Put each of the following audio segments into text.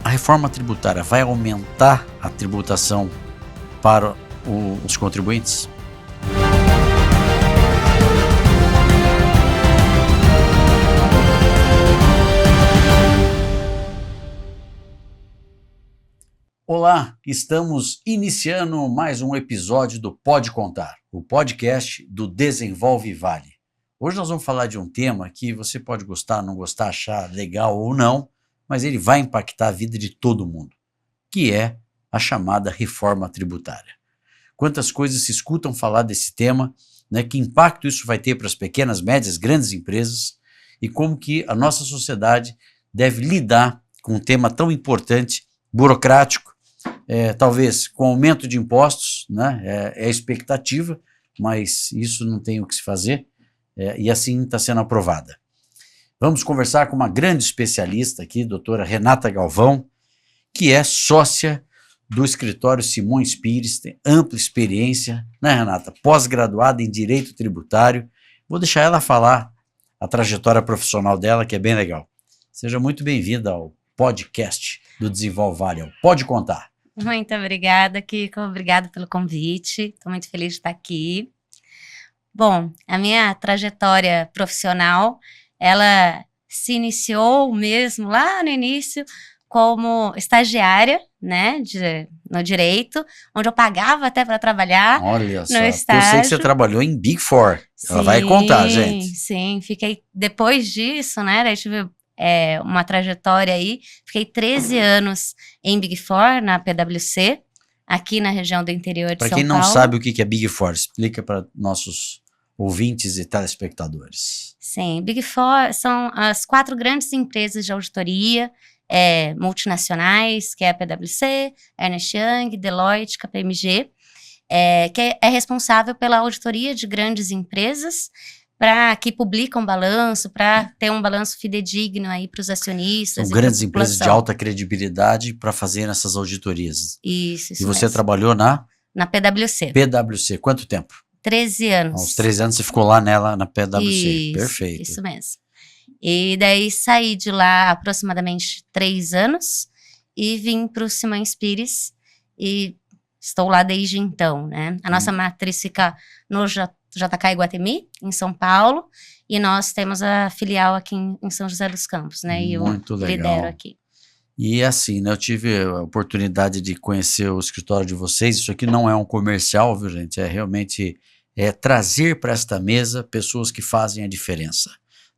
A reforma tributária vai aumentar a tributação para os contribuintes? Olá, estamos iniciando mais um episódio do Pode Contar, o podcast do Desenvolve Vale. Hoje nós vamos falar de um tema que você pode gostar, não gostar, achar legal ou não, mas ele vai impactar a vida de todo mundo, que é a chamada reforma tributária. Quantas coisas se escutam falar desse tema, né, que impacto isso vai ter para as pequenas, médias, grandes empresas e como que a nossa sociedade deve lidar com um tema tão importante, burocrático, talvez com aumento de impostos, né, é a expectativa, mas isso não tem o que se fazer, e assim está sendo aprovada. Vamos conversar com uma grande especialista aqui, doutora Renata Galvão, que é sócia do escritório Simões Pires, tem ampla experiência, né, Renata? Pós-graduada em Direito Tributário. Vou deixar ela falar a trajetória profissional dela, que é bem legal. Seja muito bem-vinda ao podcast do Desenvolve Vale. Pode contar. Muito obrigada, Kiko. Obrigada pelo convite. Estou muito feliz de estar aqui. Bom, a minha trajetória profissional, ela se iniciou mesmo lá no início como estagiária, né, no direito, onde eu pagava até para trabalhar. Olha só, no estágio. Eu sei que você trabalhou em Big Four. Sim, ela vai contar, gente. Sim, fiquei, depois disso, né, daí tive uma trajetória aí, fiquei 13 anos em Big Four, na PwC, aqui na região do interior de São Paulo. Para quem não sabe o que é Big Four, explica para nossos ouvintes e telespectadores. Sim, Big Four são as 4 grandes empresas de auditoria multinacionais, que é a PwC, Ernst Young, Deloitte, KPMG, que é responsável pela auditoria de grandes empresas, para que publicam balanço, para ter um balanço fidedigno aí para os acionistas. São grandes empresas de alta credibilidade para fazer essas auditorias. Isso E você mesmo. Trabalhou na PwC. PwC, quanto tempo? 13 anos. Aos 13 anos você ficou lá na PwC, isso, perfeito. Isso mesmo. E daí saí de lá aproximadamente 3 anos e vim para o Simões Pires e estou lá desde então, né? A nossa matriz fica no JK Iguatemi, em São Paulo, e nós temos a filial aqui em São José dos Campos, né? E muito eu legal. lidero aqui. E assim, né, eu tive a oportunidade de conhecer o escritório de vocês. Isso aqui não é um comercial, viu, gente? É realmente trazer para esta mesa pessoas que fazem a diferença,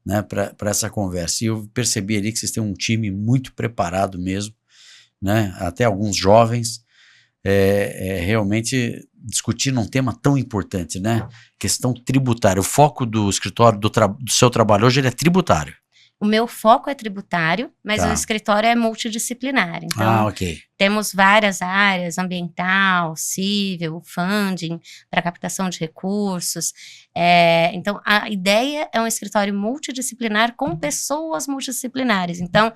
né, para essa conversa. E eu percebi ali que vocês têm um time muito preparado mesmo, né, até alguns jovens, realmente discutindo um tema tão importante, né, questão tributária. O foco do escritório, do seu trabalho hoje, ele é tributário. O meu foco é tributário, mas Tá. o escritório é multidisciplinar. Então, ok. Temos várias áreas, ambiental, civil, funding, para captação de recursos. Então, a ideia é um escritório multidisciplinar com pessoas multidisciplinares. Então,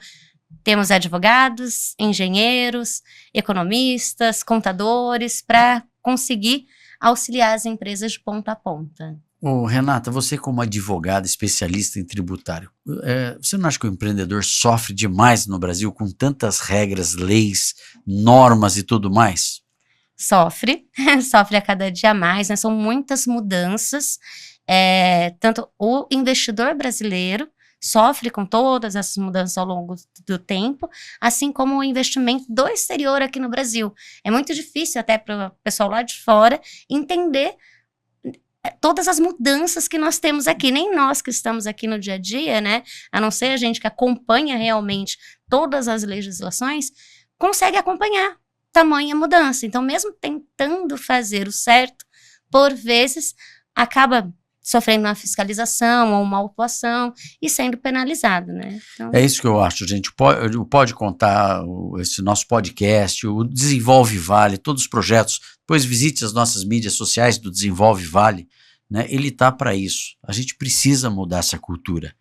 temos advogados, engenheiros, economistas, contadores, para conseguir auxiliar as empresas de ponta a ponta. Renata, você como advogada especialista em tributário, você não acha que o empreendedor sofre demais no Brasil com tantas regras, leis, normas e tudo mais? Sofre a cada dia mais, né? São muitas mudanças, tanto o investidor brasileiro sofre com todas essas mudanças ao longo do tempo, assim como o investimento do exterior aqui no Brasil. É muito difícil até para o pessoal lá de fora entender todas as mudanças que nós temos aqui, nem nós que estamos aqui no dia a dia, né, a não ser a gente que acompanha realmente todas as legislações, consegue acompanhar tamanha mudança. Então, mesmo tentando fazer o certo, por vezes, acaba sofrendo uma fiscalização ou uma autuação e sendo penalizado, né? Então... É isso que eu acho, gente. Pode contar esse nosso podcast, o Desenvolve Vale, todos os projetos. Depois visite as nossas mídias sociais do Desenvolve Vale, né? Ele está para isso. A gente precisa mudar essa cultura.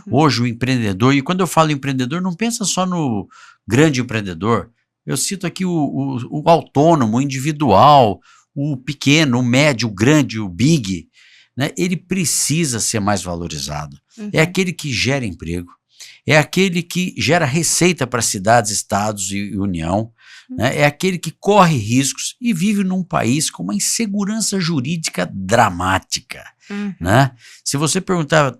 Hoje o empreendedor, e quando eu falo empreendedor, não pensa só no grande empreendedor. Eu cito aqui o autônomo, o individual, o pequeno, o médio, o grande, o big, né? Ele precisa ser mais valorizado. É aquele que gera emprego, é aquele que gera receita para cidades, estados e União, né? É aquele que corre riscos e vive num país com uma insegurança jurídica dramática. Né? Se você perguntar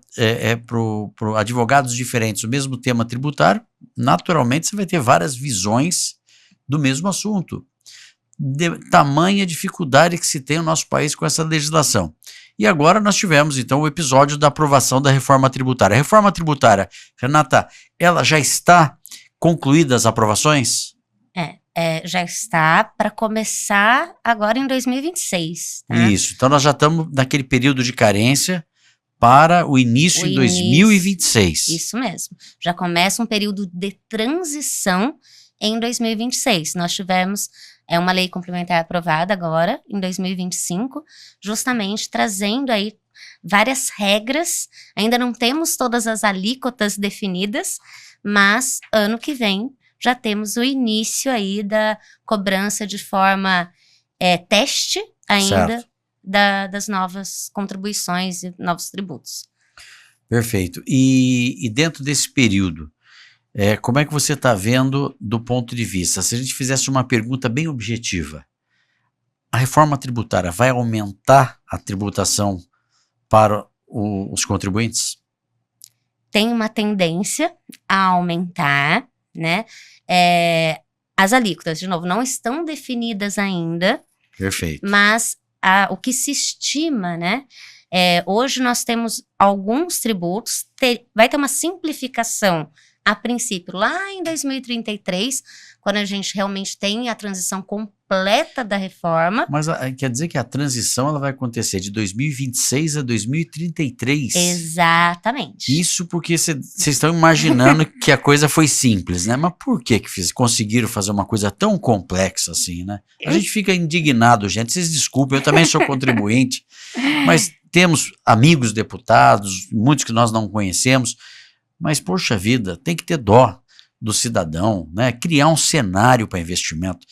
para advogados diferentes o mesmo tema tributário, naturalmente você vai ter várias visões do mesmo assunto. Tamanha dificuldade que se tem no nosso país com essa legislação. E agora nós tivemos, então, o episódio da aprovação da reforma tributária. A reforma tributária, Renata, ela já está concluída as aprovações? Já está para começar agora em 2026. Tá? Isso, então nós já estamos naquele período de carência para o início em 2026. Isso mesmo, já começa um período de transição em 2026. Nós tivemos uma lei complementar aprovada agora, em 2025, justamente trazendo aí várias regras. Ainda não temos todas as alíquotas definidas, mas ano que vem já temos o início aí da cobrança de forma teste ainda das novas contribuições e novos tributos. Perfeito. E dentro desse período, como é que você está vendo do ponto de vista? Se a gente fizesse uma pergunta bem objetiva, a reforma tributária vai aumentar a tributação para os contribuintes? Tem uma tendência a aumentar, né? As alíquotas, de novo, não estão definidas ainda. Perfeito. Mas o que se estima, né? Hoje nós temos alguns tributos, vai ter uma simplificação a princípio, lá em 2033, quando a gente realmente tem a transição completa da reforma. Mas quer dizer que a transição ela vai acontecer de 2026 a 2033? Exatamente. Isso porque vocês estão imaginando que a coisa foi simples, né? Mas por que conseguiram fazer uma coisa tão complexa assim, né? A gente fica indignado, gente. Vocês desculpem, eu também sou contribuinte, mas temos amigos deputados, muitos que nós não conhecemos. Mas, poxa vida, tem que ter dó do cidadão, né? Criar um cenário para investimento.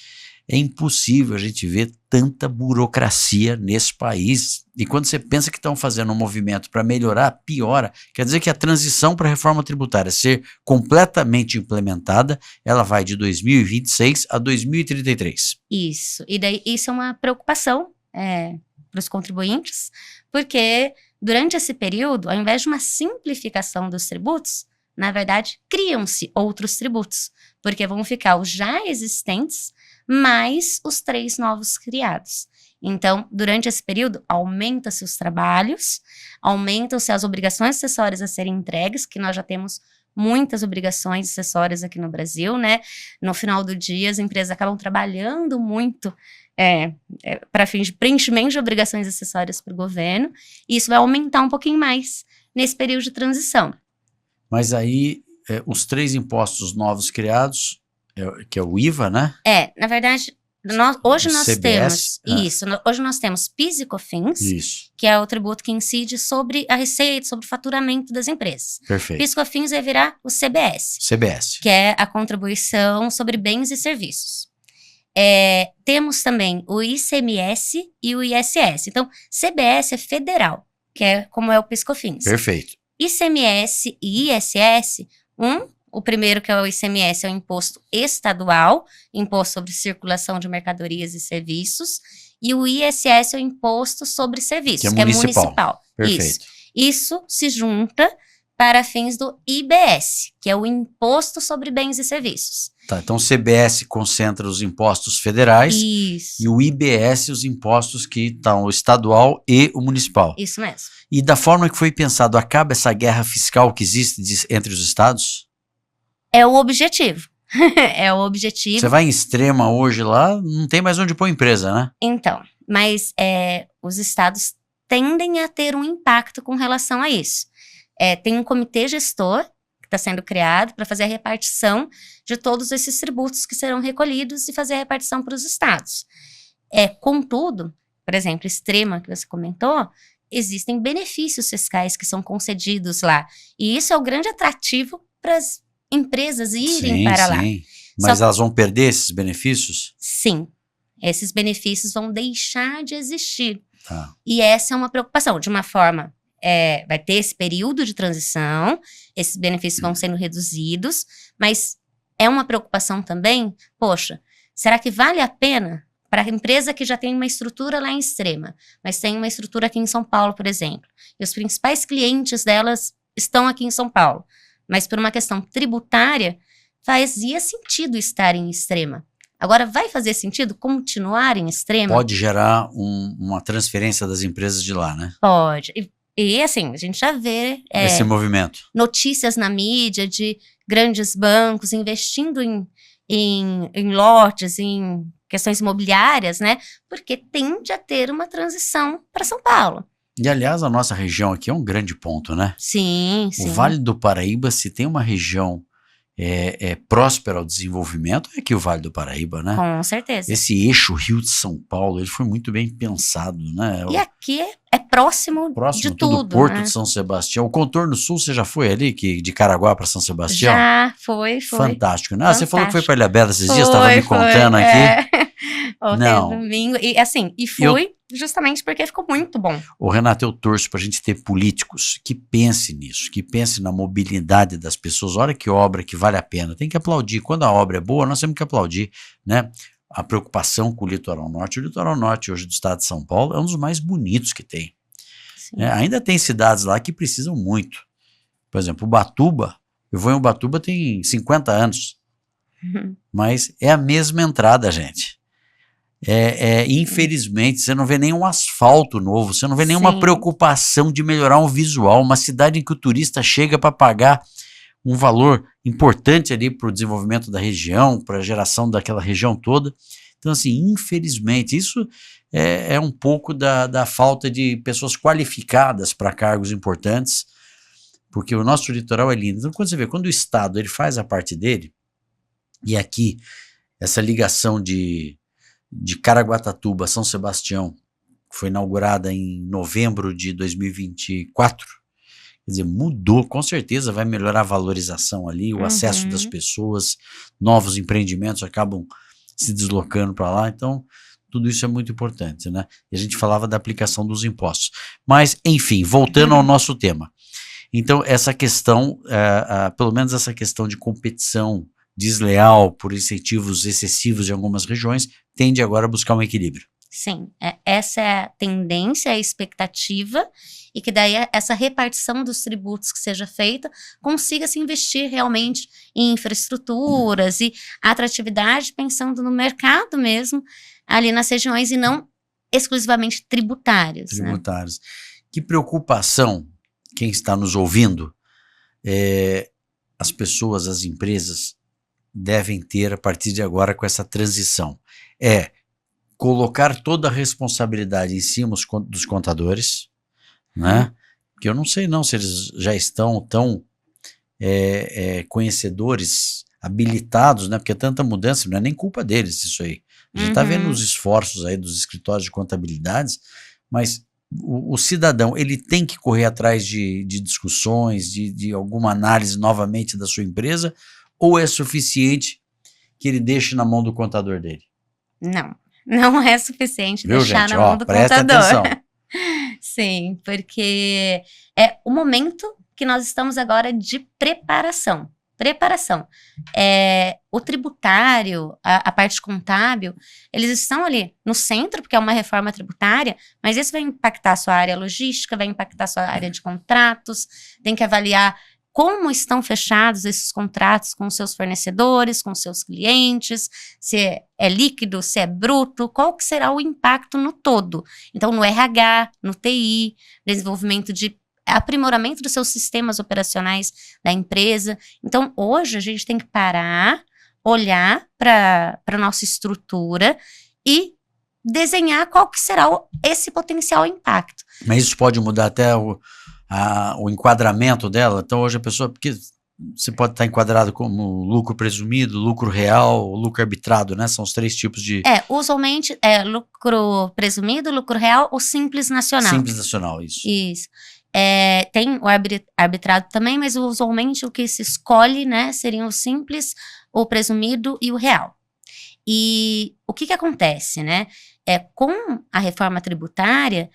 É impossível a gente ver tanta burocracia nesse país. E quando você pensa que estão fazendo um movimento para melhorar, piora. Quer dizer que a transição para a reforma tributária ser completamente implementada, ela vai de 2026 a 2033. Isso. E daí isso é uma preocupação para os contribuintes, porque durante esse período, ao invés de uma simplificação dos tributos, na verdade, criam-se outros tributos, porque vão ficar os já existentes, mais os 3 novos criados. Então, durante esse período, aumenta-se os trabalhos, aumentam-se as obrigações acessórias a serem entregues, que nós já temos muitas obrigações acessórias aqui no Brasil, né? No final do dia, as empresas acabam trabalhando muito para fins de preenchimento de obrigações acessórias para o governo, e isso vai aumentar um pouquinho mais nesse período de transição. Mas aí, os 3 impostos novos criados, que é o IVA, né? Na verdade, hoje nós CBS, temos isso. Hoje nós temos PIS e COFINS, isso. Que é o tributo que incide sobre a receita, sobre o faturamento das empresas. Perfeito. PIS e COFINS vai virar o CBS. CBS. Que é a contribuição sobre bens e serviços. Temos também o ICMS e o ISS. Então, CBS é federal, que é como é o PIS e COFINS. Perfeito. ICMS e ISS, o primeiro, que é o ICMS, é o imposto estadual, imposto sobre circulação de mercadorias e serviços, e o ISS é o imposto sobre serviços, que é municipal. Perfeito. Isso se junta para fins do IBS, que é o imposto sobre bens e serviços. Tá, então o CBS concentra os impostos federais. Isso. E o IBS os impostos que estão o estadual e o municipal. Isso mesmo. E da forma que foi pensado, acaba essa guerra fiscal que existe entre os estados? É o objetivo. É o objetivo. Você vai em Extrema hoje lá, não tem mais onde pôr empresa, né? Então, mas os estados tendem a ter um impacto com relação a isso. Tem um comitê gestor que está sendo criado para fazer a repartição de todos esses tributos que serão recolhidos e fazer a repartição para os estados. Contudo, por exemplo, Extrema, que você comentou, existem benefícios fiscais que são concedidos lá. E isso é o grande atrativo para as empresas irem para lá. Sim. Mas elas vão perder esses benefícios? Sim. Esses benefícios vão deixar de existir. Tá. E essa é uma preocupação, de uma forma vai ter esse período de transição, esses benefícios vão sendo reduzidos, mas é uma preocupação também, poxa, será que vale a pena para a empresa que já tem uma estrutura lá em Extrema, mas tem uma estrutura aqui em São Paulo, por exemplo, e os principais clientes delas estão aqui em São Paulo, mas por uma questão tributária, fazia sentido estar em Extrema. Agora, vai fazer sentido continuar em Extrema? Pode gerar uma transferência das empresas de lá, né? Pode. E assim, a gente já vê Esse movimento. Notícias na mídia de grandes bancos investindo em lotes, em questões imobiliárias, né? Porque tende a ter uma transição para São Paulo. E, aliás, a nossa região aqui é um grande ponto, né? Sim, sim. O Vale do Paraíba, se tem uma região próspera ao desenvolvimento, é aqui o Vale do Paraíba, né? Com certeza. Esse eixo Rio de São Paulo, ele foi muito bem pensado, né? E aqui é próximo de tudo, Porto né? de São Sebastião. O Contorno Sul, você já foi ali, de Caraguá para São Sebastião? Já, foi. Fantástico, né? Fantástico. Você falou que foi para Ilhabela esses dias, estava me contando aqui. Ontem, domingo. E fui justamente porque ficou muito bom. Ô, Renato, eu torço para a gente ter políticos que pensem nisso, que pensem na mobilidade das pessoas. Olha que obra que vale a pena. Tem que aplaudir. Quando a obra é boa, nós temos que aplaudir, né? A preocupação com o Litoral Norte. O Litoral Norte hoje do estado de São Paulo é um dos mais bonitos que tem. Ainda tem cidades lá que precisam muito. Por exemplo, Ubatuba. Eu vou em Ubatuba tem 50 anos. Mas é a mesma entrada, gente. Infelizmente, você não vê nenhum asfalto novo, você não vê nenhuma preocupação de melhorar um visual. Uma cidade em que o turista chega para pagar um valor importante ali para o desenvolvimento da região, para a geração daquela região toda. Então, assim, infelizmente, isso é um pouco da falta de pessoas qualificadas para cargos importantes, porque o nosso litoral é lindo. Então, quando você vê, quando o Estado ele faz a parte dele, e aqui, essa ligação de Caraguatatuba a São Sebastião, que foi inaugurada em novembro de 2024, quer dizer, mudou, com certeza vai melhorar a valorização ali, o acesso das pessoas, novos empreendimentos acabam se deslocando para lá, então tudo isso é muito importante, né? E a gente falava da aplicação dos impostos. Mas, enfim, voltando ao nosso tema. Então, essa questão, pelo menos essa questão de competição desleal por incentivos excessivos em algumas regiões, tende agora a buscar um equilíbrio. Sim, essa é a tendência, a expectativa, e que daí essa repartição dos tributos que seja feita consiga se investir realmente em infraestruturas e atratividade, pensando no mercado mesmo, ali nas regiões, e não exclusivamente tributários. Tributários. Né? Que preocupação, quem está nos ouvindo, as pessoas, as empresas devem ter a partir de agora com essa transição. Colocar toda a responsabilidade em cima dos contadores, né? Que eu não sei não se eles já estão tão conhecedores, habilitados, né? Porque é tanta mudança, não é nem culpa deles isso aí. A gente está vendo os esforços aí dos escritórios de contabilidades, mas o cidadão, ele tem que correr atrás de discussões, de alguma análise novamente da sua empresa, ou é suficiente que ele deixe na mão do contador dele? Não é suficiente deixar na mão do presta contador. Atenção. Sim, porque é o momento que nós estamos agora de preparação. O tributário, a parte contábil, eles estão ali no centro, porque é uma reforma tributária, mas isso vai impactar a sua área logística, vai impactar a sua área de contratos, tem que avaliar como estão fechados esses contratos com seus fornecedores, com seus clientes, se é líquido, se é bruto, qual que será o impacto no todo. Então, no RH, no TI, desenvolvimento de aprimoramento dos seus sistemas operacionais da empresa. Então, hoje, a gente tem que parar, olhar para a nossa estrutura e desenhar qual que será esse potencial impacto. Mas isso pode mudar até o enquadramento dela. Então hoje a pessoa, porque você pode estar enquadrado como lucro presumido, lucro real, lucro arbitrado, né? São os 3 tipos de... Usualmente lucro presumido, lucro real ou simples nacional. Simples nacional, isso. Isso. Tem o arbitrado também, mas usualmente o que se escolhe, né, seriam o simples, o presumido e o real. E o que acontece, né? Com a reforma tributária,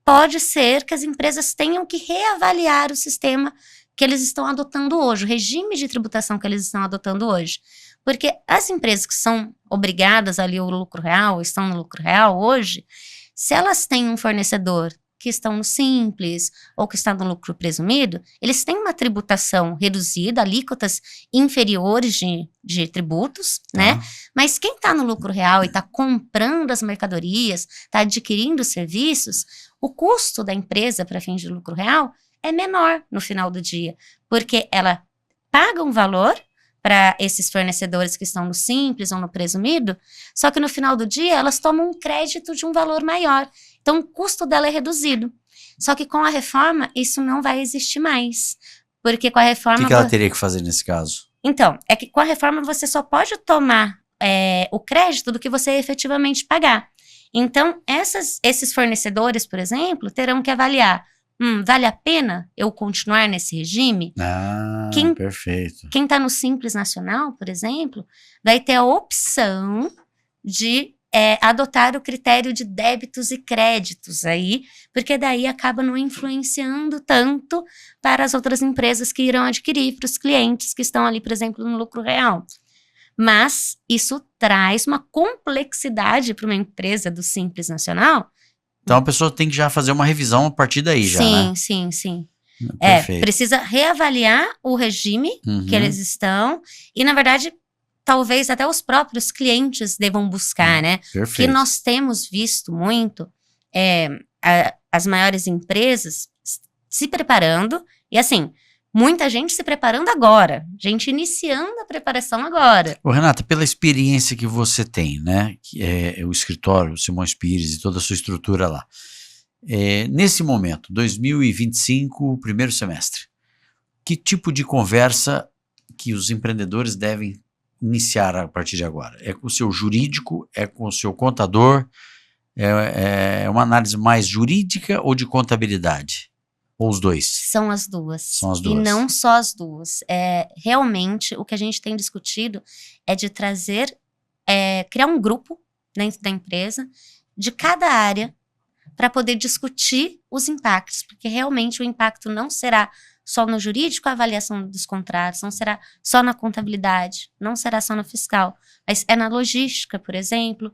pode ser que as empresas tenham que reavaliar o sistema que eles estão adotando hoje, o regime de tributação que eles estão adotando hoje. Porque as empresas que são obrigadas ali ao lucro real, estão no lucro real hoje, se elas têm um fornecedor que estão no simples ou que está no lucro presumido, eles têm uma tributação reduzida, alíquotas inferiores de tributos, né? Mas quem está no lucro real e está comprando as mercadorias, está adquirindo os serviços, o custo da empresa para fins de lucro real é menor no final do dia, porque ela paga um valor para esses fornecedores que estão no simples ou no presumido, só que no final do dia elas tomam um crédito de um valor maior. Então, o custo dela é reduzido. Só que com a reforma, isso não vai existir mais. Porque com a reforma... O que ela teria que fazer nesse caso? Então, é que com a reforma você só pode tomar o crédito do que você efetivamente pagar. Então, esses fornecedores, por exemplo, terão que avaliar, vale a pena eu continuar nesse regime? Perfeito. Quem está no Simples Nacional, por exemplo, vai ter a opção de adotar o critério de débitos e créditos aí, porque daí acaba não influenciando tanto para as outras empresas que irão adquirir, para os clientes que estão ali, por exemplo, no lucro real. Mas isso traz uma complexidade para uma empresa do Simples Nacional. Então a pessoa tem que já fazer uma revisão a partir daí já, né? Sim. Perfeito. Precisa reavaliar o regime que eles estão e, na verdade, talvez até os próprios clientes devam buscar, né? Perfeito. Que nós temos visto muito as maiores empresas se preparando e, assim, muita gente se preparando agora, gente iniciando a preparação agora. Ô, Renata, pela experiência que você tem, né, que é o escritório Simões Pires e toda a sua estrutura lá, nesse momento, 2025, primeiro semestre, que tipo de conversa que os empreendedores devem iniciar a partir de agora? É com o seu jurídico, é com o seu contador, é uma análise mais jurídica ou de contabilidade? Ou os dois? São as duas. São as duas. E não só as duas. Realmente, o que a gente tem discutido é de trazer, criar um grupo dentro da empresa, de cada área, para poder discutir os impactos, porque realmente o impacto não será só no jurídico a avaliação dos contratos, não será só na contabilidade, não será só no fiscal, mas é na logística, por exemplo,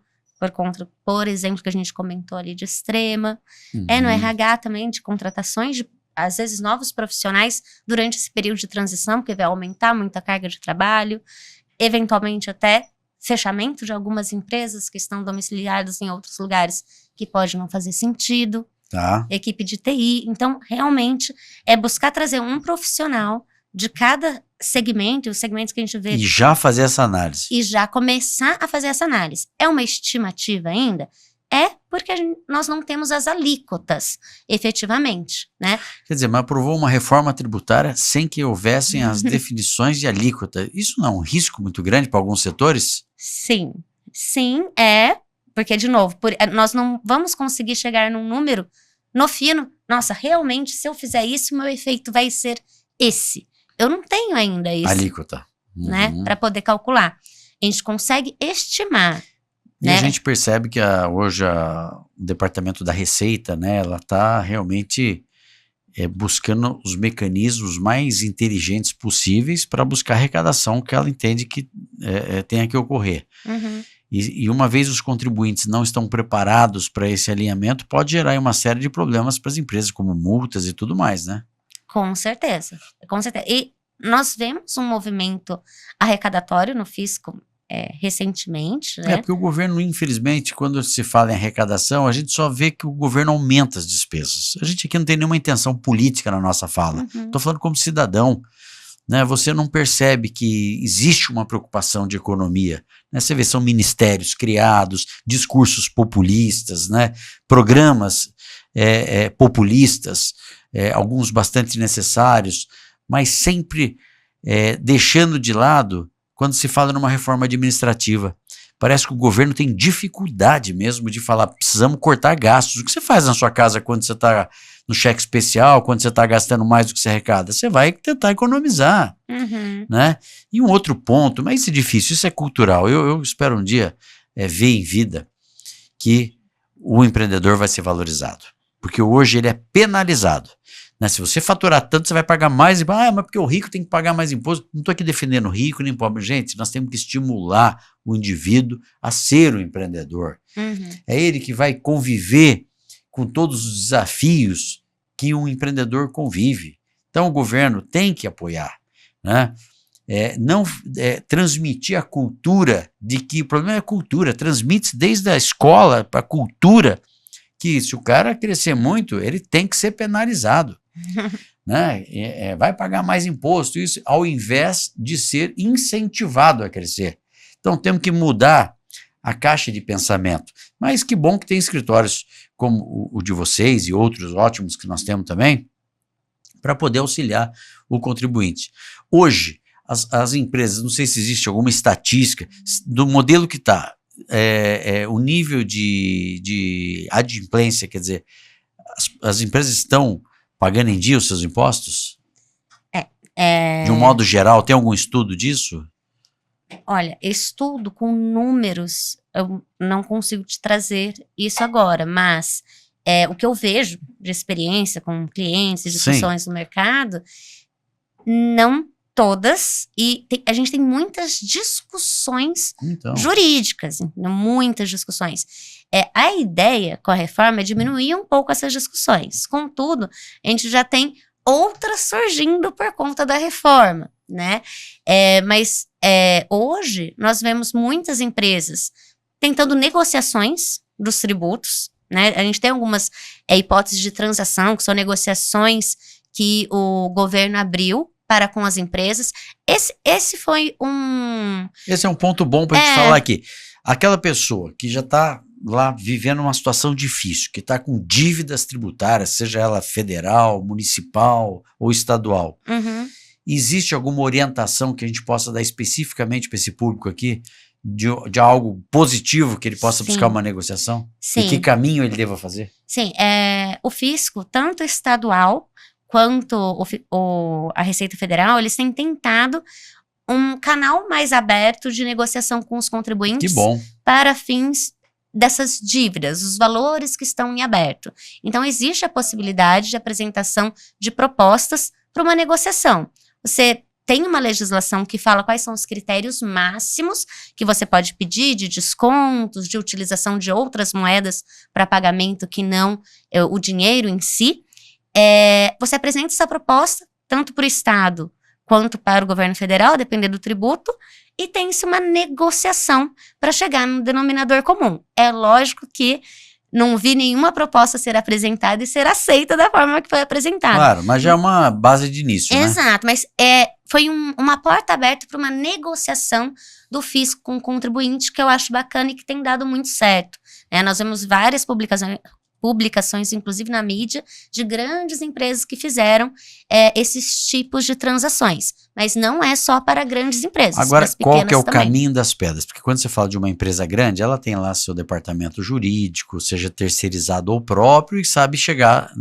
por exemplo, que a gente comentou ali de Extrema, no RH também, de contratações de, às vezes, novos profissionais durante esse período de transição, porque vai aumentar muito a carga de trabalho, eventualmente até fechamento de algumas empresas que estão domiciliadas em outros lugares que pode não fazer sentido, equipe de TI. Então, realmente, é buscar trazer um profissional de cada segmento, os segmentos que a gente vê. E já fazer essa análise. E já começar a fazer essa análise. É uma estimativa ainda? Porque nós não temos as alíquotas, efetivamente, né? Quer dizer, mas aprovou uma reforma tributária sem que houvessem as definições de alíquota. Isso não é um risco muito grande para alguns setores? Sim, porque, de novo, nós não vamos conseguir chegar num número no fino. Nossa, realmente, se eu fizer isso, meu efeito vai ser esse. Eu não tenho ainda isso. Alíquota. Né? Para poder calcular. A gente consegue estimar. E a gente percebe que hoje o Departamento da Receita, né, ela está realmente buscando os mecanismos mais inteligentes possíveis para buscar a arrecadação que ela entende que tenha que ocorrer. E uma vez os contribuintes não estão preparados para esse alinhamento, pode gerar uma série de problemas para as empresas, como multas e tudo mais, né? Com certeza, com certeza. E nós vemos um movimento arrecadatório no fisco recentemente, né? Porque o governo, infelizmente, quando se fala em arrecadação, a gente só vê que o governo aumenta as despesas. A gente aqui não tem nenhuma intenção política na nossa fala. Estou falando como cidadão, né? Você não percebe que existe uma preocupação de economia, né? Você vê, são ministérios criados, discursos populistas, né? Programas populistas, alguns bastante necessários, mas sempre deixando de lado quando se fala numa reforma administrativa. Parece que o governo tem dificuldade mesmo de falar, precisamos cortar gastos. O que você faz na sua casa quando você está no cheque especial, quando você está gastando mais do que você arrecada? Você vai tentar economizar, né? E um outro ponto, mas isso é difícil, isso é cultural. Eu espero um dia ver em vida que o empreendedor vai ser valorizado. porque hoje ele é penalizado. Né? Se você faturar tanto, você vai pagar mais imposto. Ah, mas porque o rico tem que pagar mais imposto. Não estou aqui defendendo rico nem pobre. Gente, nós temos que estimular o indivíduo a ser um empreendedor. É ele que vai conviver com todos os desafios que um empreendedor convive. Então o governo tem que apoiar, né? Não transmitir a cultura de que o problema é a cultura, transmite-se desde a escola para a cultura que se o cara crescer muito, ele tem que ser penalizado. Né? Vai pagar mais imposto, isso ao invés de ser incentivado a crescer. Então temos que mudar a caixa de pensamento. Mas que bom que tem escritórios como o de vocês e outros ótimos que nós temos também, para poder auxiliar o contribuinte. Hoje, as empresas, não sei se existe alguma estatística do modelo que está, o nível de adimplência, quer dizer, as empresas estão pagando em dia os seus impostos? De um modo geral, tem algum estudo disso? Olha, estudo com números, eu não consigo te trazer isso agora, mas o que eu vejo de experiência com clientes, discussões no mercado, não todas, e a gente tem muitas discussões jurídicas, muitas discussões. A ideia com a reforma é diminuir um pouco essas discussões, contudo, a gente já tem outras surgindo por conta da reforma, né? Mas hoje nós vemos muitas empresas tentando negociações dos tributos, né? A gente tem algumas hipóteses de transação, que são negociações que o governo abriu para com as empresas. Esse foi um... Esse é um ponto bom para a gente falar aqui. Aquela pessoa que já está lá vivendo uma situação difícil, que está com dívidas tributárias, seja ela federal, municipal ou estadual, existe alguma orientação que a gente possa dar especificamente para esse público aqui, de algo positivo que ele possa buscar uma negociação? Sim. E que caminho ele deva fazer? Sim, o fisco, tanto estadual quanto a Receita Federal, eles têm tentado um canal mais aberto de negociação com os contribuintes para fins dessas dívidas, os valores que estão em aberto. Então, existe a possibilidade de apresentação de propostas para uma negociação. Você tem uma legislação que fala quais são os critérios máximos que você pode pedir de descontos, de utilização de outras moedas para pagamento que não o dinheiro em si. Você apresenta essa proposta, tanto para o Estado quanto para o governo federal, dependendo do tributo, e tem-se uma negociação para chegar no denominador comum. É lógico que não vi nenhuma proposta ser apresentada e ser aceita da forma que foi apresentada. Claro, mas já é uma base de início, né? Exato, mas foi uma porta aberta para uma negociação do fisco com o contribuinte, que eu acho bacana e que tem dado muito certo. Nós vemos várias publicações, inclusive na mídia, de grandes empresas que fizeram esses tipos de transações. Mas não é só para grandes empresas. Agora, qual que é o também. caminho das pedras? Porque quando você fala de uma empresa grande, ela tem lá seu departamento jurídico, seja terceirizado ou próprio, e sabe chegar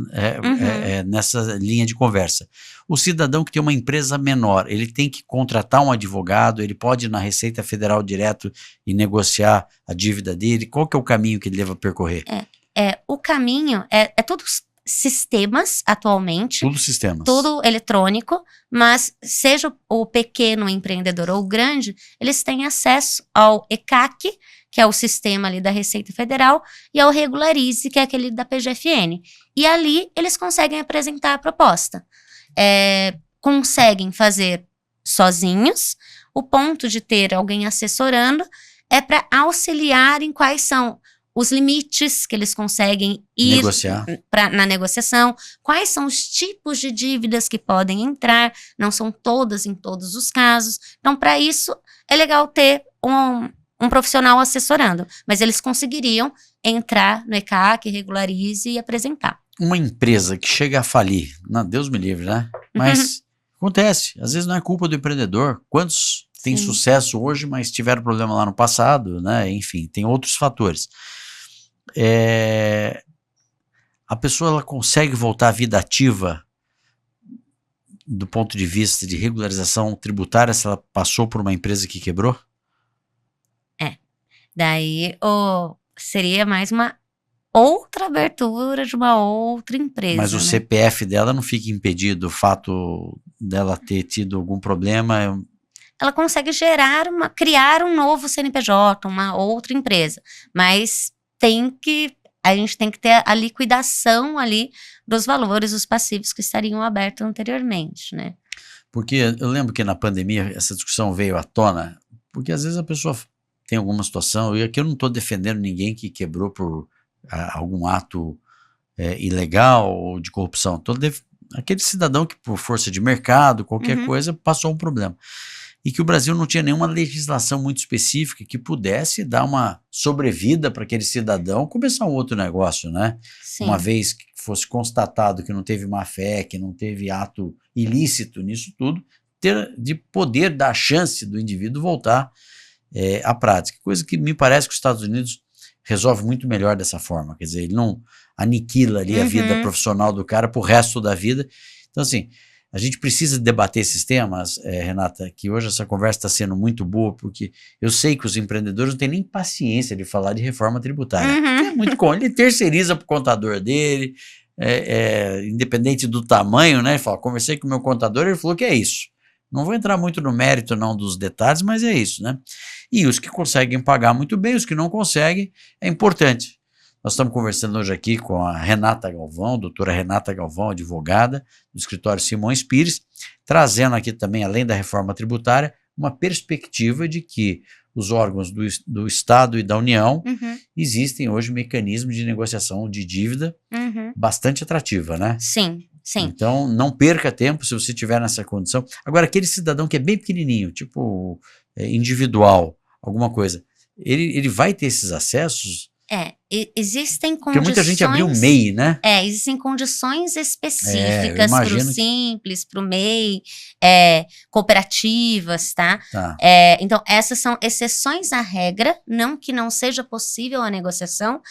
nessa linha de conversa. O cidadão que tem uma empresa menor, ele tem que contratar um advogado, ele pode ir na Receita Federal direto e negociar a dívida dele. Qual que é o caminho que ele deva percorrer? O caminho é tudo sistemas atualmente. Tudo sistemas. Tudo eletrônico, mas seja o pequeno empreendedor ou o grande, eles têm acesso ao ECAC, que é o sistema ali da Receita Federal, e ao Regularize, que é aquele da PGFN. E ali eles conseguem apresentar a proposta. Conseguem fazer sozinhos. O ponto de ter alguém assessorando é para auxiliar em quais são os limites que eles conseguem ir na negociação, quais são os tipos de dívidas que podem entrar, não são todas em todos os casos. Então, para isso, é legal ter um profissional assessorando, mas eles conseguiriam entrar no ECAC, Regularize e apresentar. Uma empresa que chega a falir, Deus me livre, né? Mas acontece, às vezes não é culpa do empreendedor. Quantos têm sucesso hoje, mas tiveram problema lá no passado, né? Enfim, tem outros fatores. A pessoa ela consegue voltar à vida ativa do ponto de vista de regularização tributária se ela passou por uma empresa que quebrou? Daí seria mais outra abertura de uma outra empresa. Mas o CPF dela não fica impedido, o fato dela ter tido algum problema? Ela consegue criar um novo CNPJ, uma outra empresa, mas a gente tem que ter a liquidação ali dos valores, os passivos que estariam abertos anteriormente, né? Porque eu lembro que na pandemia essa discussão veio à tona, porque às vezes a pessoa tem alguma situação, e aqui eu não estou defendendo ninguém que quebrou por algum ato ilegal ou de corrupção, aquele cidadão que por força de mercado, qualquer coisa, passou um problema. E que o Brasil não tinha nenhuma legislação muito específica que pudesse dar uma sobrevida para aquele cidadão começar um outro negócio, né? Sim. Uma vez que fosse constatado que não teve má fé, que não teve ato ilícito nisso tudo, de poder dar a chance do indivíduo voltar à prática. Coisa que me parece que os Estados Unidos resolve muito melhor dessa forma. Quer dizer, ele não aniquila ali a vida profissional do cara pro resto da vida. Então, assim, a gente precisa debater esses temas, Renata, que hoje essa conversa está sendo muito boa, porque eu sei que os empreendedores não têm nem paciência de falar de reforma tributária. É muito comum, ele terceiriza para o contador dele, independente do tamanho, né? Ele fala, conversei com o meu contador, ele falou que é isso. Não vou entrar muito no mérito não dos detalhes, mas é isso, né? E os que conseguem pagar muito bem, os que não conseguem, é importante. Nós estamos conversando hoje aqui com a Renata Galvão, doutora Renata Galvão, advogada do escritório Simões Pires, trazendo aqui também, além da reforma tributária, uma perspectiva de que os órgãos do Estado e da União existem hoje mecanismos de negociação de dívida bastante atrativa, né? Sim, sim. Então, não perca tempo se você estiver nessa condição. Agora, aquele cidadão que é bem pequenininho, tipo individual, alguma coisa, ele vai ter esses acessos? Existem condições... Porque muita gente abriu o MEI, né? Existem condições específicas para o Simples, para o MEI, cooperativas, tá? Então, essas são exceções à regra, não que não seja possível a negociação,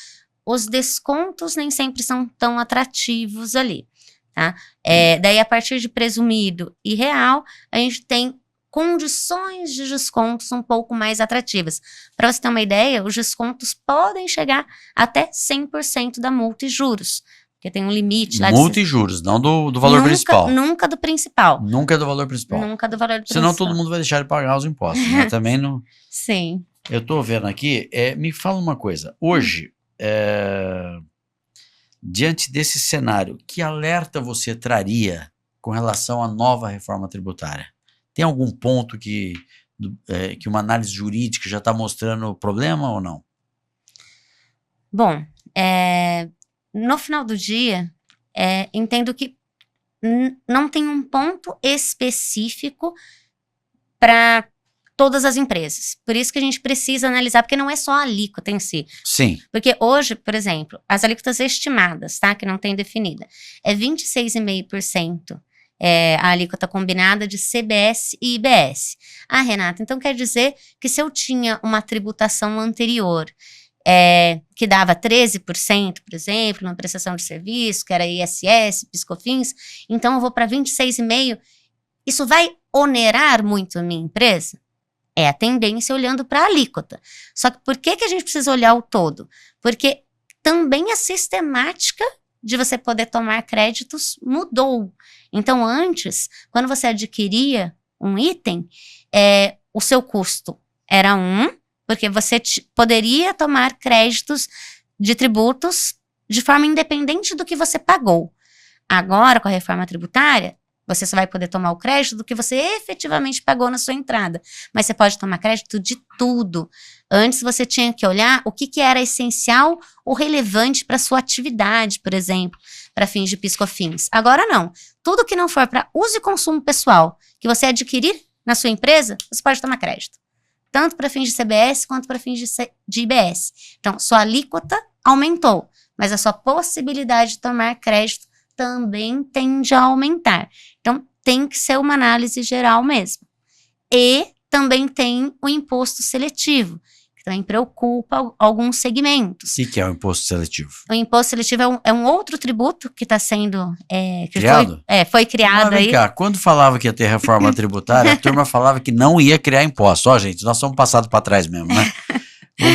os descontos nem sempre são tão atrativos ali, tá? Daí, a partir de presumido e real, a gente tem condições de descontos um pouco mais atrativas. Para você ter uma ideia, os descontos podem chegar até 100% da multa e juros, porque tem um limite lá. Multa e juros, não do valor principal. Nunca do principal. Nunca do valor principal. Nunca do valor principal. Senão todo mundo vai deixar de pagar os impostos, né? Também não... Sim. Eu estou vendo aqui, me fala uma coisa, hoje, diante desse cenário, que alerta você traria com relação à nova reforma tributária? Tem algum ponto que uma análise jurídica já está mostrando problema ou não? Bom, no final do dia, entendo que não tem um ponto específico para todas as empresas. Por isso que a gente precisa analisar, porque não é só a alíquota em si. Sim. Porque hoje, por exemplo, as alíquotas estimadas, tá, que não tem definida, é 26,5%. A alíquota combinada de CBS e IBS. Renata, então quer dizer que se eu tinha uma tributação anterior que dava 13%, por exemplo, na prestação de serviço, que era ISS, PiscoFins, então eu vou para 26,5%, isso vai onerar muito a minha empresa? É a tendência olhando para a alíquota. Só que por que a gente precisa olhar o todo? Porque também a sistemática de você poder tomar créditos mudou. Então, antes, quando você adquiria um item, o seu custo era porque você poderia tomar créditos de tributos de forma independente do que você pagou. Agora, com a reforma tributária, você só vai poder tomar o crédito do que você efetivamente pagou na sua entrada. Mas você pode tomar crédito de tudo. Antes você tinha que olhar o que era essencial ou relevante para sua atividade, por exemplo, para fins de PiscoFins. Agora não. Tudo que não for para uso e consumo pessoal, que você adquirir na sua empresa, você pode tomar crédito. Tanto para fins de CBS quanto para fins de IBS. Então, sua alíquota aumentou, mas a sua possibilidade de tomar crédito também tende a aumentar. Então, tem que ser uma análise geral mesmo. E também tem o imposto seletivo, que também preocupa alguns segmentos. O que é o imposto seletivo? O imposto seletivo é um outro tributo que está sendo... criado? Foi criado. Mas vem cá, quando falava que ia ter reforma tributária, a turma falava que não ia criar imposto. Gente, nós somos passados para trás mesmo, né?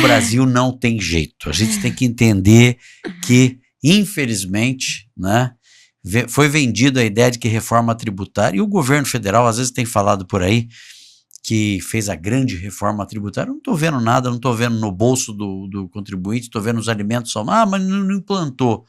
Brasil não tem jeito. A gente tem que entender que, infelizmente, né, foi vendida a ideia de que reforma tributária, e o governo federal às vezes tem falado por aí que fez a grande reforma tributária. Eu não estou vendo nada, não estou vendo no bolso do contribuinte, estou vendo os alimentos só, mas não implantou.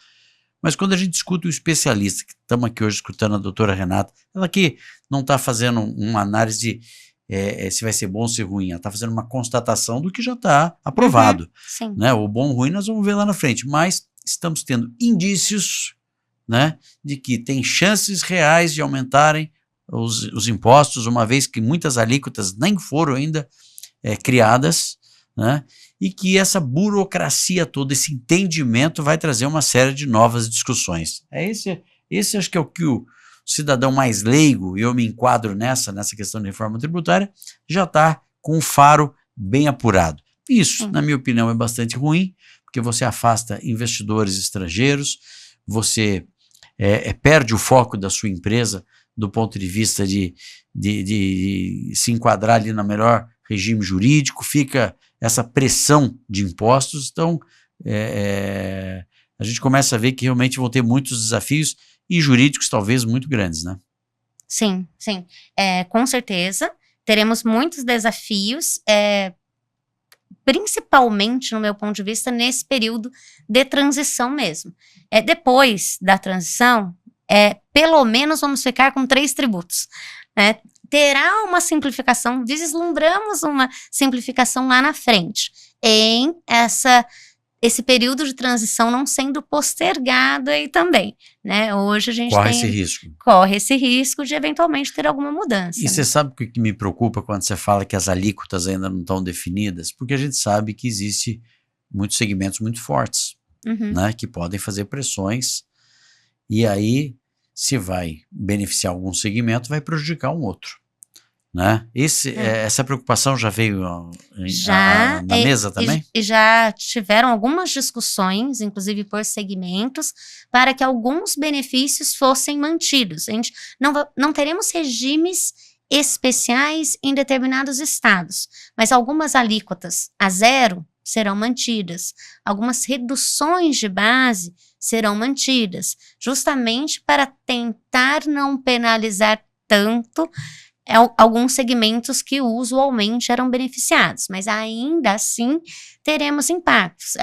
Mas quando a gente escuta o especialista, que estamos aqui hoje escutando a doutora Renata, ela que não está fazendo uma análise de se vai ser bom ou se ruim, ela está fazendo uma constatação do que já está aprovado. Sim. Né? O bom ou ruim nós vamos ver lá na frente, mas estamos tendo indícios, né, de que tem chances reais de aumentarem os impostos, uma vez que muitas alíquotas nem foram ainda criadas, né, e que essa burocracia toda, esse entendimento vai trazer uma série de novas discussões. Esse acho que é o que o cidadão mais leigo, e eu me enquadro nessa questão de reforma tributária, já está com o faro bem apurado. Isso, na minha opinião, é bastante ruim, porque você afasta investidores estrangeiros, você perde o foco da sua empresa do ponto de vista de se enquadrar ali no melhor regime jurídico, fica essa pressão de impostos. Então, a gente começa a ver que realmente vão ter muitos desafios e jurídicos talvez muito grandes, né? Sim, sim. Com certeza, teremos muitos desafios, principalmente, no meu ponto de vista, nesse período de transição mesmo. Depois da transição, pelo menos vamos ficar com 3 tributos, né? Terá uma simplificação, vislumbramos uma simplificação lá na frente, em esse período de transição não sendo postergado aí também, né? Hoje a gente corre esse risco de eventualmente ter alguma mudança. E você sabe o que me preocupa quando você fala que as alíquotas ainda não estão definidas? Porque a gente sabe que existe muitos segmentos muito fortes, né, que podem fazer pressões, e aí se vai beneficiar algum segmento, vai prejudicar um outro, né? Essa preocupação já veio na mesa também? E já tiveram algumas discussões, inclusive por segmentos, para que alguns benefícios fossem mantidos. A gente não teremos regimes especiais em determinados estados, mas algumas alíquotas a 0 serão mantidas, algumas reduções de base serão mantidas, justamente para tentar não penalizar tanto alguns segmentos que usualmente eram beneficiados, mas ainda assim teremos impactos.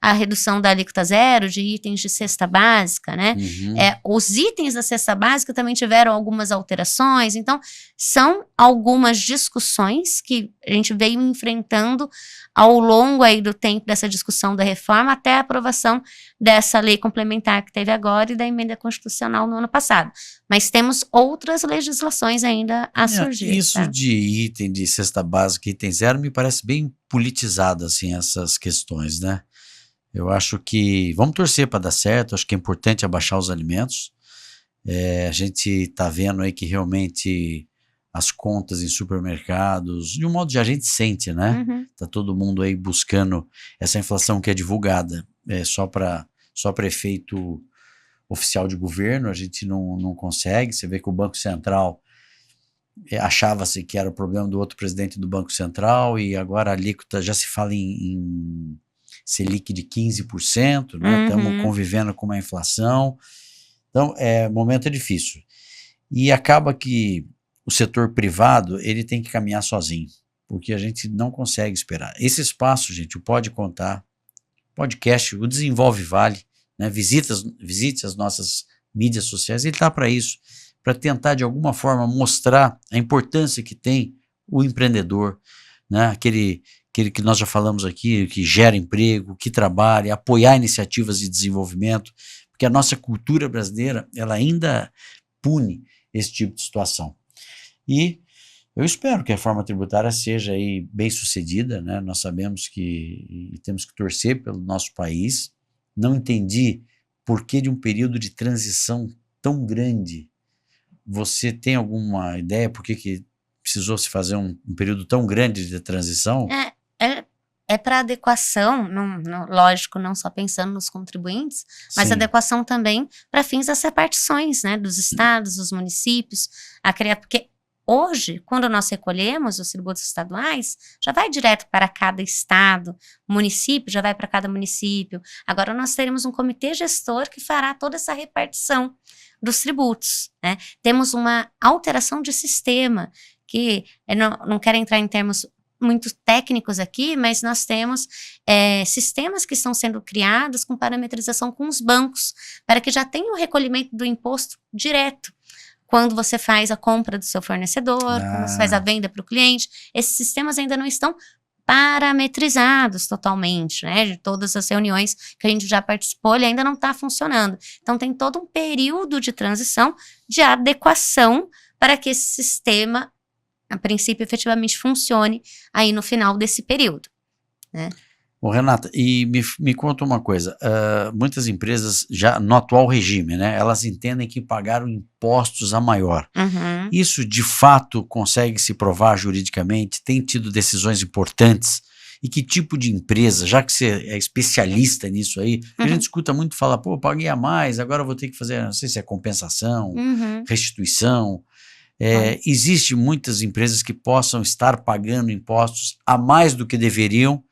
A redução da alíquota 0 de itens de cesta básica, né? Os itens da cesta básica também tiveram algumas alterações, então são algumas discussões que a gente veio enfrentando ao longo aí do tempo dessa discussão da reforma até a aprovação dessa lei complementar que teve agora e da emenda constitucional no ano passado. Mas temos outras legislações ainda a surgir. Isso, tá? De item de cesta básica, item 0, me parece bem politizado, assim, essas questões, né? Eu acho que vamos torcer para dar certo, acho que é importante abaixar os alimentos. A gente está vendo aí que realmente as contas em supermercados, de um modo que a gente sente, né? Tá todo mundo aí buscando essa inflação que é divulgada, só para efeito oficial de governo, a gente não consegue. Você vê que o Banco Central achava-se que era o problema do outro presidente do Banco Central, e agora a alíquota já se fala em Selic de 15%, né? Estamos convivendo com uma inflação. Então, o momento é difícil. E acaba que o setor privado, ele tem que caminhar sozinho, porque a gente não consegue esperar. Esse espaço, gente, o Pode Contar, podcast, o Desenvolve Vale, né? Visite as nossas mídias sociais, ele está para isso, para tentar de alguma forma mostrar a importância que tem o empreendedor, né? Aquele que nós já falamos aqui, que gera emprego, que trabalha, apoiar iniciativas de desenvolvimento, porque a nossa cultura brasileira, ela ainda pune esse tipo de situação. E eu espero que a reforma tributária seja aí bem sucedida, né? Nós sabemos que temos que torcer pelo nosso país. Não entendi por que de um período de transição tão grande. Você tem alguma ideia por que precisou se fazer um período tão grande de transição? Para adequação, lógico, não só pensando nos contribuintes, mas adequação também para fins das repartições, né, dos estados, dos municípios, porque Hoje, quando nós recolhemos os tributos estaduais, já vai direto para cada estado, município já vai para cada município. Agora nós teremos um comitê gestor que fará toda essa repartição dos tributos, né? Temos uma alteração de sistema, que eu não quero entrar em termos muito técnicos aqui, mas nós temos sistemas que estão sendo criados com parametrização com os bancos, para que já tenha o recolhimento do imposto direto. Quando você faz a compra do seu fornecedor, quando você faz a venda para o cliente, esses sistemas ainda não estão parametrizados totalmente, né? De todas as reuniões que a gente já participou, ele ainda não está funcionando. Então, tem todo um período de transição, de adequação, para que esse sistema, a princípio, efetivamente funcione aí no final desse período, né? Ô, Renata, e me conta uma coisa, muitas empresas já no atual regime, né, elas entendem que pagaram impostos a maior. Uhum. Isso de fato consegue se provar juridicamente? Tem tido decisões importantes? E que tipo de empresa, já que você é especialista nisso aí, a gente escuta muito falar, pô, paguei a mais, agora eu vou ter que fazer, não sei se é compensação, restituição. Existem muitas empresas que possam estar pagando impostos a mais do que deveriam.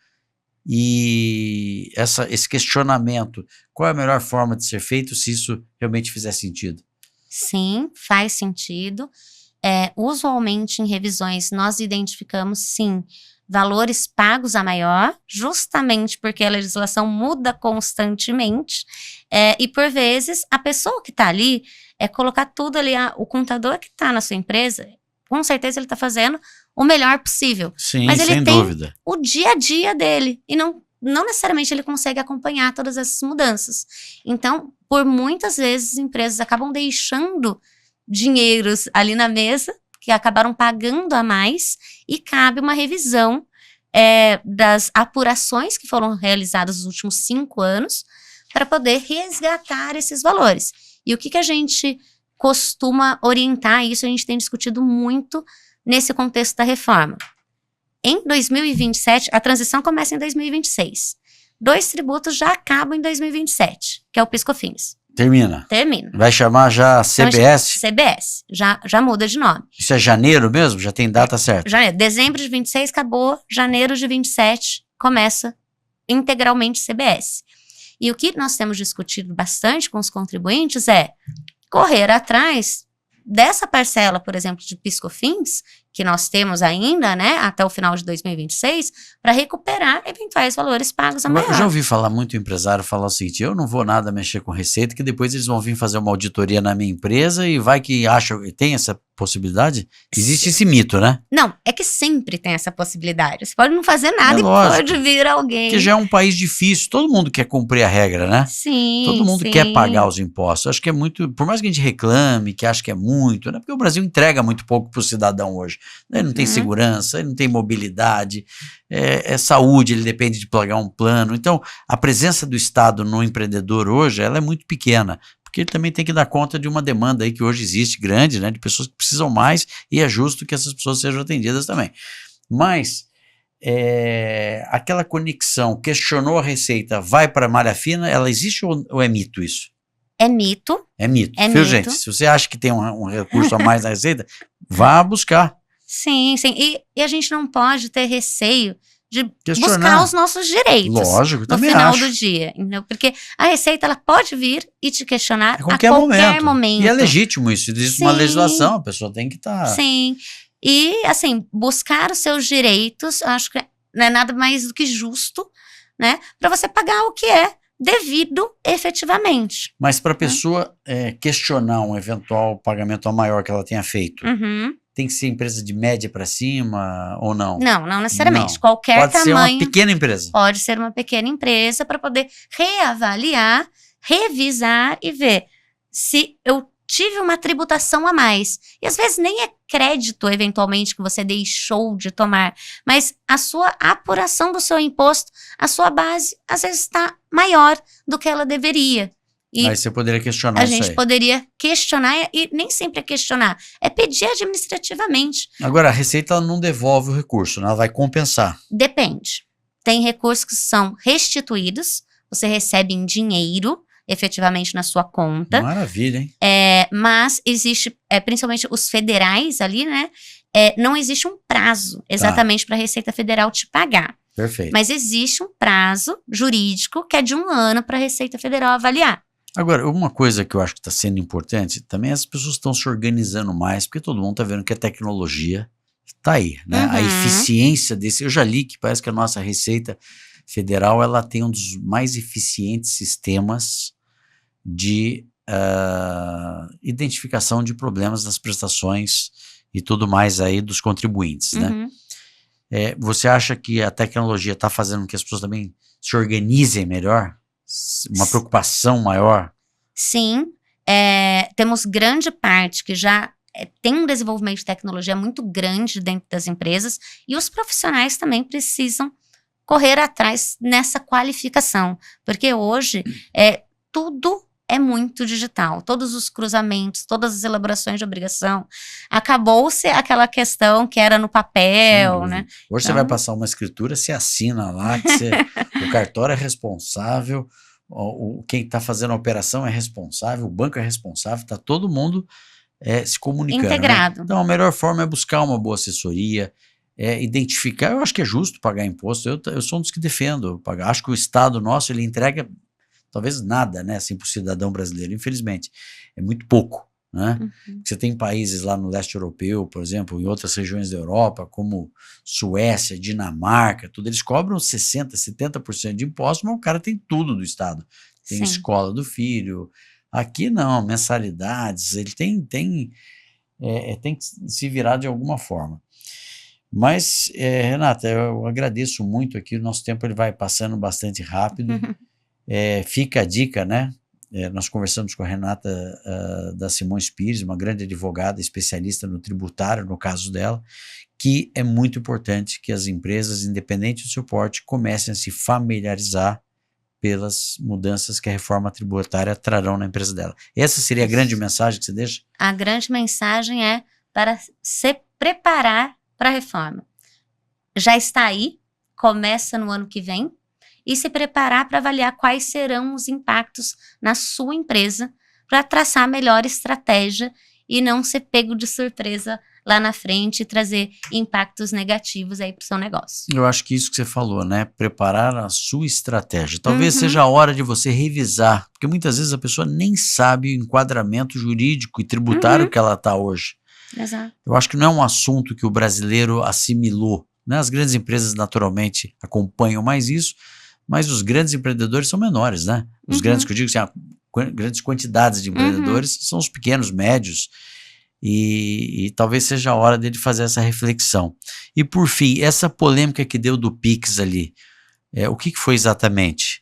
E esse questionamento, qual é a melhor forma de ser feito se isso realmente fizer sentido? Sim, faz sentido. Usualmente em revisões nós identificamos sim valores pagos a maior, justamente porque a legislação muda constantemente, e por vezes a pessoa que está ali, colocar tudo ali, o contador que está na sua empresa, com certeza ele está fazendo o melhor possível. Sim, mas ele sem tem dúvida. o dia a dia dele, e não necessariamente ele consegue acompanhar todas essas mudanças. Então, por muitas vezes, empresas acabam deixando dinheiros ali na mesa, que acabaram pagando a mais, e cabe uma revisão das apurações que foram realizadas nos últimos 5 anos, para poder resgatar esses valores. E o que a gente costuma orientar, isso a gente tem discutido muito nesse contexto da reforma. Em 2027, a transição começa em 2026. 2 tributos já acabam em 2027, que é o PIS/COFINS. Termina. Termina. Vai chamar já CBS? Então, CBS, já muda de nome. Isso é janeiro mesmo? Já tem data certa? Janeiro. Dezembro de 26 acabou, janeiro de 27 começa integralmente CBS. E o que nós temos discutido bastante com os contribuintes é correr atrás dessa parcela, por exemplo, de PIS/COFINS, que nós temos ainda, né, até o final de 2026, para recuperar eventuais valores pagos a maior. Eu já ouvi falar muito empresário falar o seguinte, eu não vou nada mexer com receita, que depois eles vão vir fazer uma auditoria na minha empresa e vai que acha, tem essa possibilidade? Existe esse mito, né? Não, é que sempre tem essa possibilidade. Você pode não fazer nada e lógico, pode vir alguém. Porque já é um país difícil, todo mundo quer cumprir a regra, né? Sim, todo mundo sim. quer pagar os impostos. Eu acho que é muito, por mais que a gente reclame, que acha que é muito, né? Porque o Brasil entrega muito pouco para o cidadão hoje. Ele não tem segurança, ele não tem mobilidade, saúde, ele depende de pagar um plano. Então, a presença do Estado no empreendedor hoje, ela é muito pequena, porque ele também tem que dar conta de uma demanda aí que hoje existe grande, né, de pessoas que precisam mais, e é justo que essas pessoas sejam atendidas também. Mas aquela conexão, questionou a receita, vai para a malha fina, ela existe ou é mito isso? É mito. É mito. É Viu, mito. gente? Se você acha que tem um recurso a mais na receita, vá buscar. Sim, sim. E a gente não pode ter receio de Questionar. buscar os nossos direitos. Lógico, no também final acho. do dia. Entendeu? Porque a Receita ela pode vir e te questionar A qualquer momento. E é momento. legítimo isso. Existe uma Sim. legislação, a pessoa tem que estar. Sim. E, assim, buscar os seus direitos, acho que não é nada mais do que justo, né? Para você pagar o que é devido efetivamente. Mas para a pessoa questionar um eventual pagamento a maior que ela tenha feito, Uhum. tem que ser empresa de média para cima ou não? Não necessariamente. Não. Qualquer Pode ser tamanho. uma pequena empresa. Pode ser uma pequena empresa para poder reavaliar, revisar e ver se eu tive uma tributação a mais. E às vezes nem é crédito, eventualmente, que você deixou de tomar, mas a sua apuração do seu imposto, a sua base, às vezes está maior do que ela deveria. E Aí você poderia questionar a isso gente aí. poderia questionar, e nem sempre é questionar, é pedir administrativamente. Agora, a Receita ela não devolve o recurso, né? Ela vai compensar. Depende. Tem recursos que são restituídos, você recebe em dinheiro, efetivamente na sua conta. Maravilha, hein? Mas existe, principalmente os federais ali, né? Não existe um prazo exatamente para a Receita Federal te pagar. Perfeito. Mas existe um prazo jurídico que é de 1 ano para a Receita Federal avaliar. Agora, uma coisa que eu acho que está sendo importante também, as pessoas estão se organizando mais, porque todo mundo está vendo que a tecnologia está aí, né? A eficiência desse, eu já li que parece que a nossa Receita Federal, ela tem um dos mais eficientes sistemas de identificação de problemas das prestações e tudo mais aí dos contribuintes, né? Você acha que a tecnologia está fazendo com que as pessoas também se organizem melhor? Uma preocupação maior? Sim, temos grande parte que já tem um desenvolvimento de tecnologia muito grande dentro das empresas e os profissionais também precisam correr atrás nessa qualificação, porque hoje tudo é muito digital, todos os cruzamentos, todas as elaborações de obrigação, acabou-se aquela questão que era no papel, né? Hoje você vai passar uma escritura, você assina lá, que o cartório é responsável, quem está fazendo a operação é responsável, o banco é responsável, está todo mundo se comunicando. Integrado. Né? Então a melhor forma é buscar uma boa assessoria, identificar, eu acho que é justo pagar imposto, eu sou um dos que defendo pagar, acho que o Estado nosso, ele entrega talvez nada, né, assim, para o cidadão brasileiro, infelizmente, é muito pouco, né? Você tem países lá no leste europeu, por exemplo, em outras regiões da Europa, como Suécia, Dinamarca, tudo, eles cobram 60%, 70% de impostos, mas o cara tem tudo do Estado, tem Sim. escola do filho, aqui não, mensalidades, ele tem que se virar de alguma forma. Mas, Renata, eu agradeço muito aqui, o nosso tempo ele vai passando bastante rápido. Fica a dica, né? Nós conversamos com a Renata da Simões Pires, uma grande advogada, especialista no tributário, no caso dela, que é muito importante que as empresas, independente do seu porte, comecem a se familiarizar pelas mudanças que a reforma tributária trarão na empresa dela. Essa seria a grande mensagem que você deixa? A grande mensagem é para se preparar para a reforma. Já está aí, começa no ano que vem, e se preparar para avaliar quais serão os impactos na sua empresa para traçar a melhor estratégia e não ser pego de surpresa lá na frente e trazer impactos negativos aí para o seu negócio. Eu acho que isso que você falou, né? Preparar a sua estratégia. Talvez seja a hora de você revisar, porque muitas vezes a pessoa nem sabe o enquadramento jurídico e tributário que ela está hoje. Exato. Eu acho que não é um assunto que o brasileiro assimilou, né? As grandes empresas naturalmente acompanham mais isso, mas os grandes empreendedores são menores, né? Os grandes, que eu digo assim, grandes quantidades de empreendedores são os pequenos, médios, e talvez seja a hora dele fazer essa reflexão. E por fim, essa polêmica que deu do Pix ali, o que foi exatamente?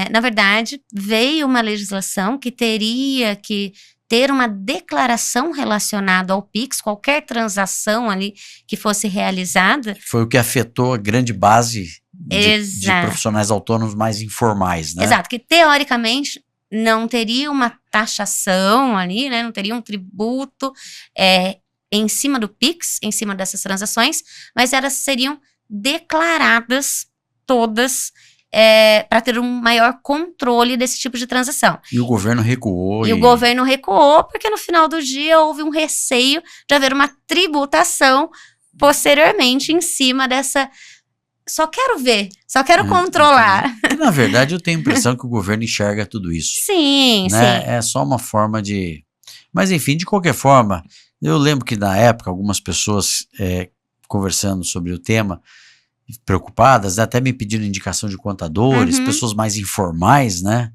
Na verdade, veio uma legislação que teria que ter uma declaração relacionada ao Pix, qualquer transação ali que fosse realizada. Foi o que afetou a grande base de profissionais autônomos mais informais, né? Exato, que teoricamente não teria uma taxação ali, né? Não teria um tributo em cima do Pix, em cima dessas transações, mas elas seriam declaradas todas para ter um maior controle desse tipo de transação. E o governo recuou. O governo recuou porque no final do dia houve um receio de haver uma tributação posteriormente em cima dessa... Só quero ver, só quero controlar. Na verdade, eu tenho a impressão que o governo enxerga tudo isso. Sim, né? sim. É só uma forma de... Mas enfim, de qualquer forma, eu lembro que na época algumas pessoas conversando sobre o tema, preocupadas, até me pedindo indicação de contadores, pessoas mais informais, né?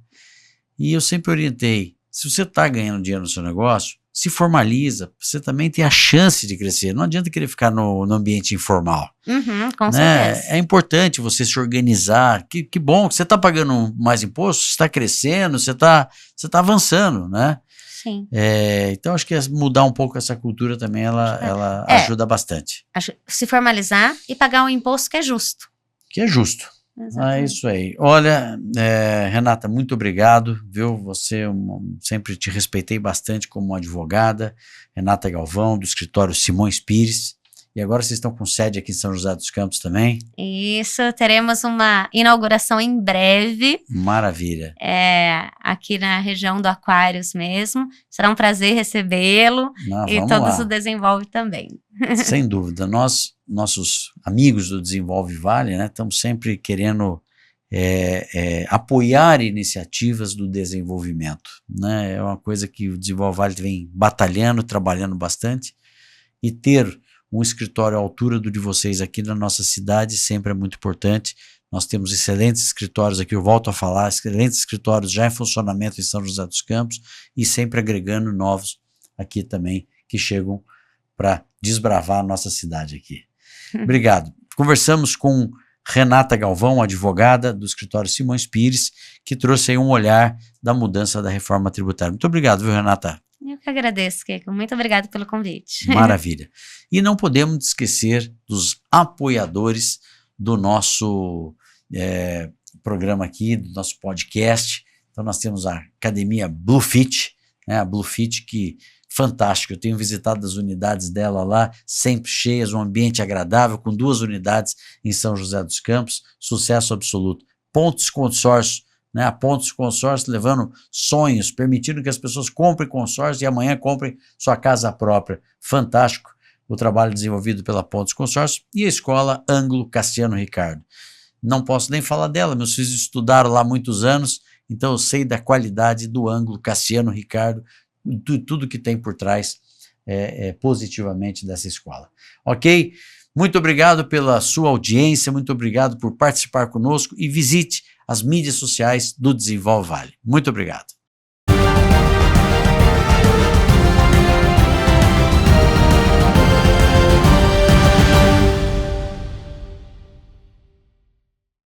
E eu sempre orientei, se você está ganhando dinheiro no seu negócio, se formaliza, você também tem a chance de crescer. Não adianta querer ficar no ambiente informal. Com certeza. É importante você se organizar. Que bom que você está pagando mais imposto, você está crescendo, você tá avançando, né? Sim. Então, acho que mudar um pouco essa cultura também, ela ajuda bastante. Se formalizar e pagar um imposto que é justo. Que é justo. É isso aí. Olha, Renata, muito obrigado, viu? Você, sempre te respeitei bastante como advogada, Renata Galvão, do escritório Simões Pires, E agora vocês estão com sede aqui em São José dos Campos também? Isso, teremos uma inauguração em breve. Maravilha. Aqui na região do Aquários mesmo. Será um prazer recebê-lo e todos o Desenvolve também. Sem dúvida. Nós, nossos amigos do Desenvolve Vale, né, estamos sempre querendo apoiar iniciativas do desenvolvimento, né? É uma coisa que o Desenvolve Vale vem batalhando, trabalhando bastante, e ter um escritório à altura do de vocês aqui na nossa cidade sempre é muito importante. Nós temos excelentes escritórios aqui, eu volto a falar, excelentes escritórios já em funcionamento em São José dos Campos e sempre agregando novos aqui também, que chegam para desbravar a nossa cidade aqui. Obrigado. Conversamos com Renata Galvão, advogada do escritório Simões Pires, que trouxe aí um olhar da mudança da reforma tributária. Muito obrigado, viu, Renata? Eu que agradeço, Kiko. Muito obrigada pelo convite. Maravilha. E não podemos esquecer dos apoiadores do nosso programa aqui, do nosso podcast. Então nós temos a Academia Bluefit, né? A Bluefit, que fantástico, eu tenho visitado as unidades dela lá, sempre cheias, um ambiente agradável, com 2 unidades em São José dos Campos, sucesso absoluto. Pontos Consórcio, né? A Pontos Consórcio levando sonhos, permitindo que as pessoas comprem consórcio e amanhã comprem sua casa própria. Fantástico o trabalho desenvolvido pela Pontos Consórcio e a Escola Ângulo Cassiano Ricardo. Não posso nem falar dela, meus filhos estudaram lá muitos anos, então eu sei da qualidade do Ângulo Cassiano Ricardo, tudo que tem por trás positivamente dessa escola. Ok? Muito obrigado pela sua audiência, muito obrigado por participar conosco e visite as mídias sociais do Desenvolve Vale. Muito obrigado.